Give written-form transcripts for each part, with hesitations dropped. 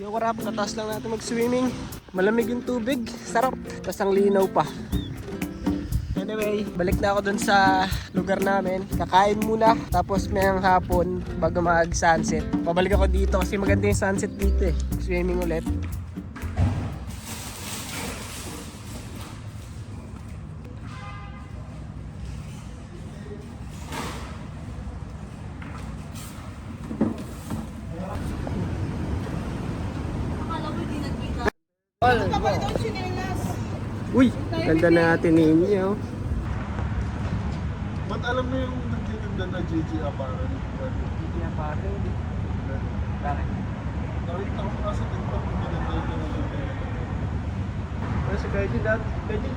Yo, warap, katas lang natin mag-swimming. Malamig yung tubig, sarap. Tapos ang linaw pa. Anyway, balik na ako dun sa lugar namin. Kakain muna, tapos mayang hapon bago mag-sunset. Pabalik ako dito kasi maganda yung sunset dito eh. Swimming ulit. Uy, ganda natin ninyo. Ba't alam mo yung nagtitinda na JJ Apparel? JJ Apparel? Bakit? Nakita ko nga sa TikTok yung pinagdala na JJ. Pero sa Gaijin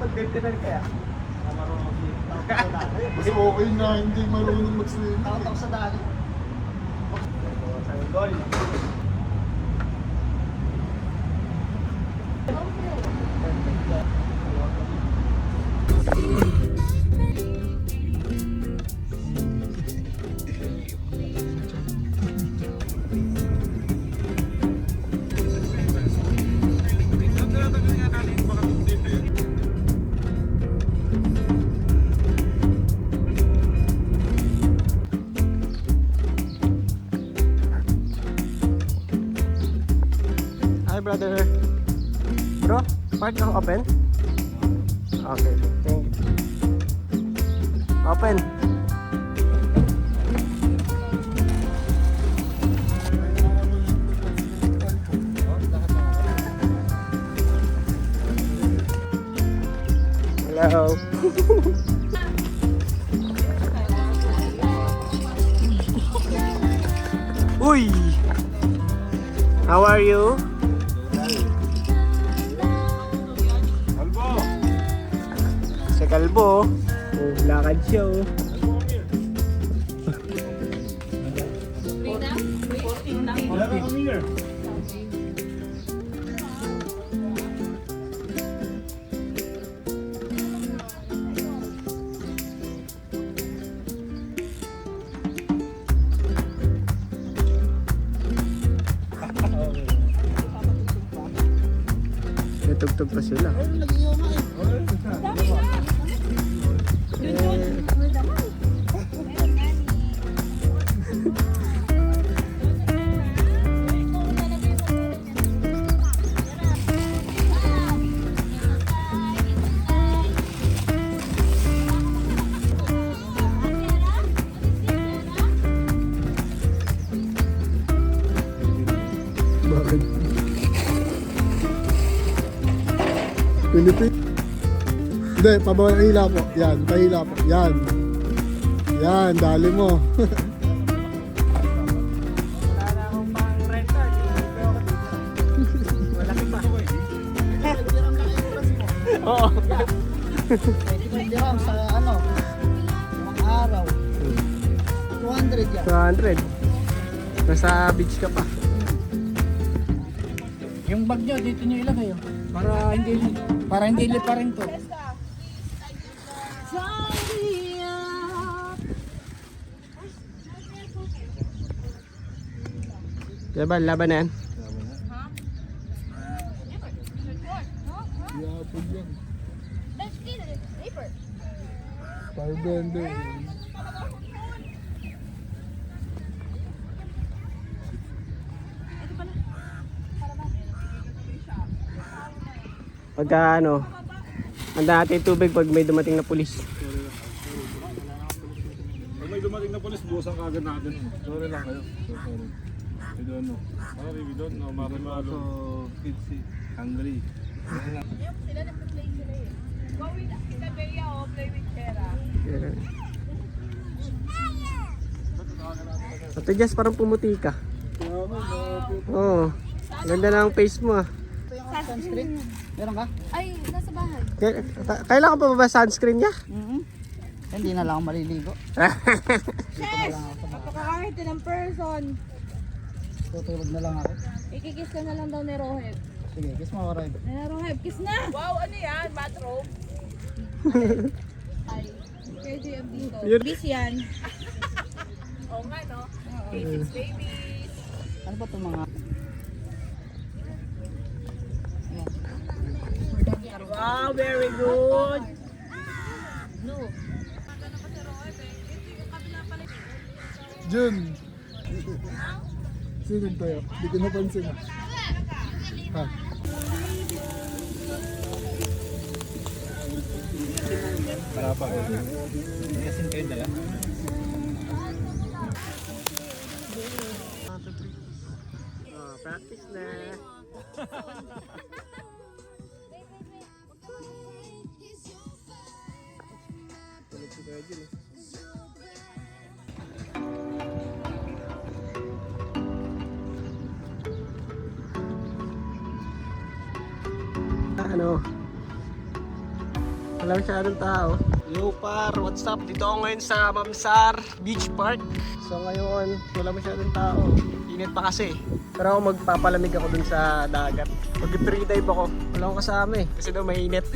mag-dive kaya? Mas okay na hindi marunong mag-swimming. Takot sa daan. Sa goal. Hi brother. Bro, park ang open? Okay, thank you. Open. Hello. Uy! How are you? Sa kalbo, oh, lakad siya oh. Tugtog pa sila. Bakit? Pinipit. Hindi, pabawal ang hila po. Yan, pahila po. Yan. Yan, dali mo. Wala na akong pang red card. Malaki pa. Oo. 20 dirham sa ano, mga araw. 200 yan. 200. Nasa beach ka pa. Yung bag nyo, dito nyo ilagay oh. Para hindi liparin to. Laban, laban na yan. Yapon yan. Let's get it. Paper. Parbende. Pagka ano, handa natin tubig pag may dumating na pulis. Pag may dumating na polis, buwasan kagad natin. Sorry lang kayo. Sorry. We don't know. Sorry, we don't know. Marimalo. Kids hungry. Sila nag-play sila eh. Go with Kita Bea o play with Chera. Ate Jess, parang pumuti ka. Oo. Ganda na ang face mo ah. Sunscreen? Meron ka? Ay, nasa bahay. Kailangan pa ba sunscreen niya? Hindi na lang ako maliligo. Yes! Napaka-arte ng person. Tutulog na lang ako. Ikikiss ka na lang daw ni Roheb. Sige, kiss mo ako, Roy. Roheb, kiss na! Wow, ano yan? Bathrobe? Ay, kay JM dito. Bis yan. Oo nga, no? K6 babies. Ano ba itong mga... Wow, very good. Jun! Sino tayo? Hindi ko napansin. Ha? Para pa. Kasin kayo dala. Practice na. Tulog si Kuya Jun, eh. Ano? Wala masyadong tao. Yo par, what's up? Dito ako ngayon sa Mamsar Beach Park. So ngayon, wala masyadong tao. Init pa kasi. Pero ako magpapalamig ako dun sa dagat. Mag-free dive ako. Wala akong kasama eh. Kasi daw mainit.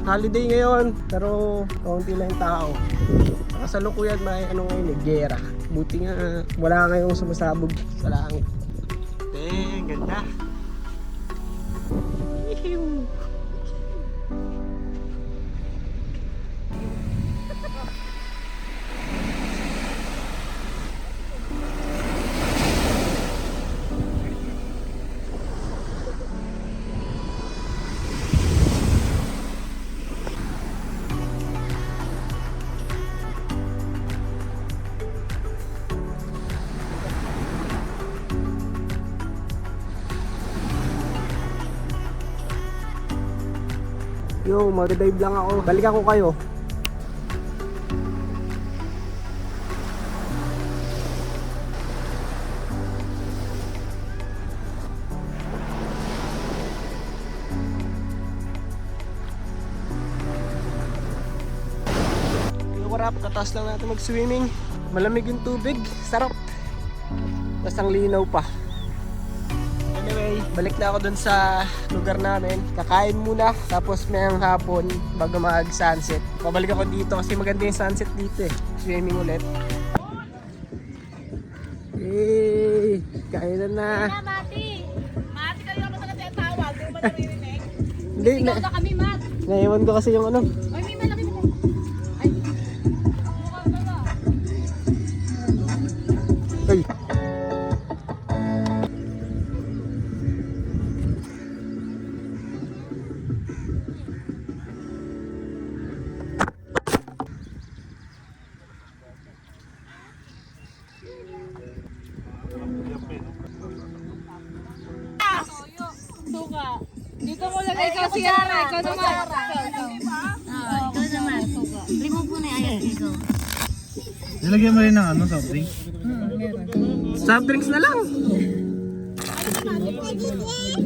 Holiday ngayon, pero kaunti lang yung tao. Kasalukuyan may ano ngayon eh, gera. Buti nga wala ngayong sumasabog sa langit. Ganda. Ew. Yo, mag-dive lang ako. Balik ako kayo. Yo, warap. Katas lang natin mag-swimming. Malamig yung tubig. Sarap. Tapos ang linaw pa. Anyway, balik na ako dun sa lugar namin. Kakain muna, tapos mayang hapon bago mag-sunset. Pabalik ako dito kasi maganda yung sunset dito eh. Swimming ulit. Hey, kainan na. Mati! Mati, kayo ako sa tawag. Di ba naririnig? Hindi, Ikaw na kami, Mat. naiwan ko kasi yung ano. Ay, may malaki mo. Ay, mukha ka ba? Ay. Suka. Dito mo lagay ikaw si Yara. Ikaw naman. Ikaw naman. Remove mo na yung ayos dito. Nilagyan mo rin ng ano, soft drink? Soft drinks na lang.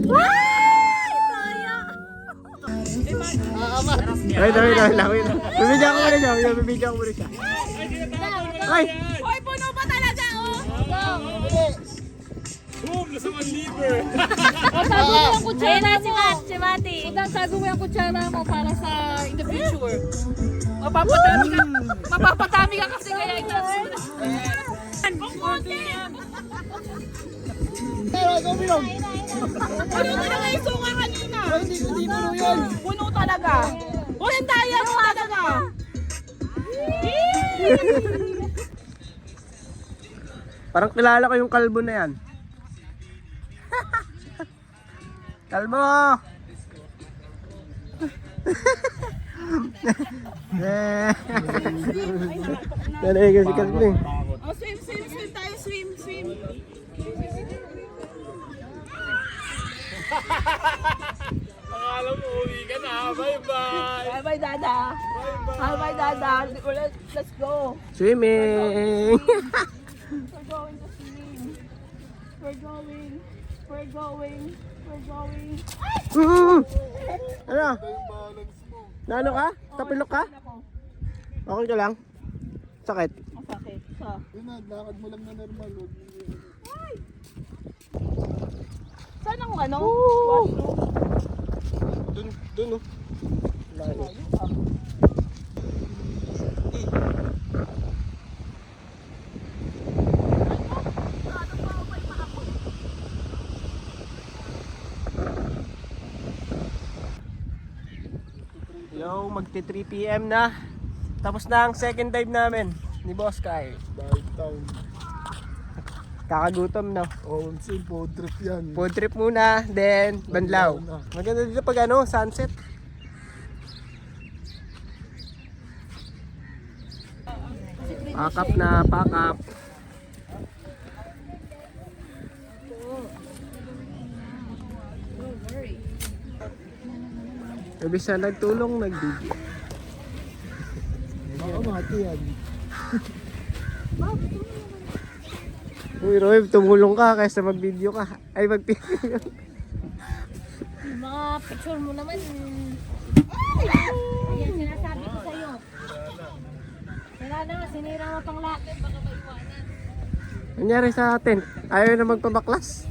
Wait. Bibigyan ko muna siya. Ay! Hoy, puno pa talaga, oh! Boom! Nasa one liver! Tago mo yung kutsara Ayun na si Mati. Tago mo yung kutsara mo para sa in the future. Mapapatami ka kasi kaya ito. Puno talaga yung suka kanina. Hindi puno yun. Puno talaga. O, yung daya mo talaga. Parang kilala ko yung kalbo na yan. Kalbo! Talaga kasi kalbo eh. Oh, swim tayo, swim. Akala mo, uwi ka na. Bye-bye! Bye-bye, Dada. Bye-bye, Dada. Let's go. Swimming! We're going to swim. We're going. Ano? Naano ka? Tapilok ka? Okay ka lang? Sakit? Masakit. Yun na, lakad mo lang na normal. Saan ang ano? Washroom? Dun oh. Layo. magti 3 PM na. Tapos na ang second dive namin ni Boss Kai. Dive town. Kakagutom na. Oh, simple trip yan. Food trip muna, then banlaw. Maganda dito pag ano, sunset. Pakap na, pakap. Ibig na nagtulong, nag-video. Baka mati yan. Uy, Roy, tumulong ka kaysa mag-video ka. Ay, mag-video. Mga picture mo naman. Ayan, sinasabi ko sa'yo. Wala na, sinira mo pang lahat. Baka maiwanan. Nangyari sa atin, ayaw na magpabaklas.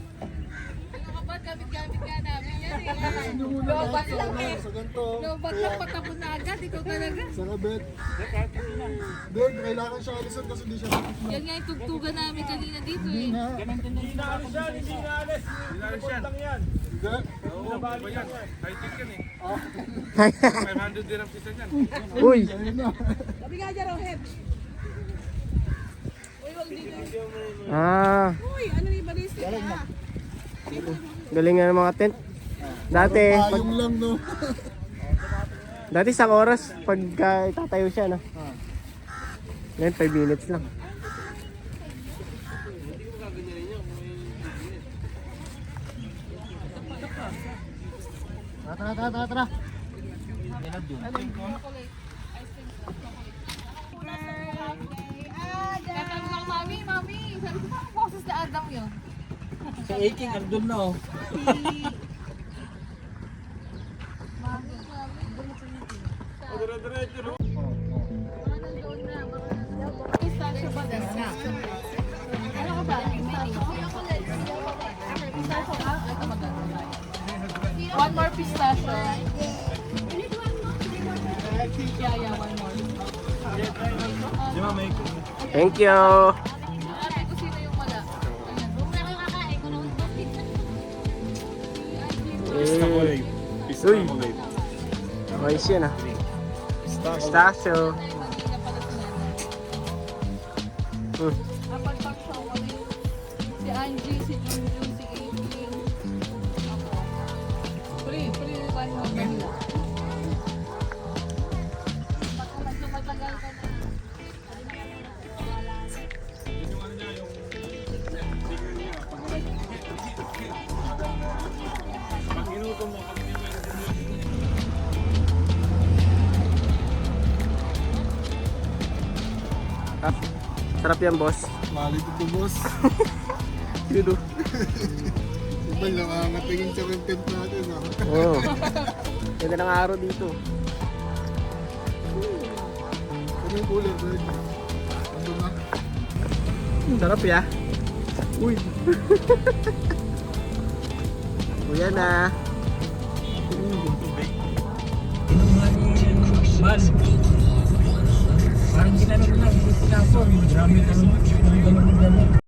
Ano ka ba? Gamit-gamit nga namin yan eh. Lobat lang eh. Sa ganito. Lobat lang patapon na agad. Ikaw talaga. Sa kabit. Doon, kailangan siya alisan kasi di siya. Yan nga yung tugtugan namin kanina dito eh. Uy! Sabi nga dyan, Roheb. Uy, wag dito. Ah, Uy, ano yung ballistic na? galing nga ng mga tent. Dati, Payong lang, no? dati isang oras pagka itatayo siya, no? Ngayon, 5 minutes lang. Tara. Tatawag ako, Mami. Sabi ko, parang boses na Adam yun. Sa Aking, andun na oh. Pistachio ba din? Ano ka ba? Pistachio ka? Ito maganda. One more pistachio. Yeah, one more. Thank you! Ate ko sino yung wala. Eh, Uy! Ayos yan, ah. Pistachio. Apat pang show kami. Si Angie, si Junjun, si April. Ako. Puli yung one more kanila. Baka medyo matagal ka na. Ah, sarap yan, boss. Malit ito, boss. Yun, oh. Iba, nakangatingin sa content natin, ha? Oo. Ganda ng araw dito. Ano yung cooler, Red? Ano na? Sarap ya. Uy. Kuya na. Man. Parang ginano na, hindi sinapon. Marami ka naman.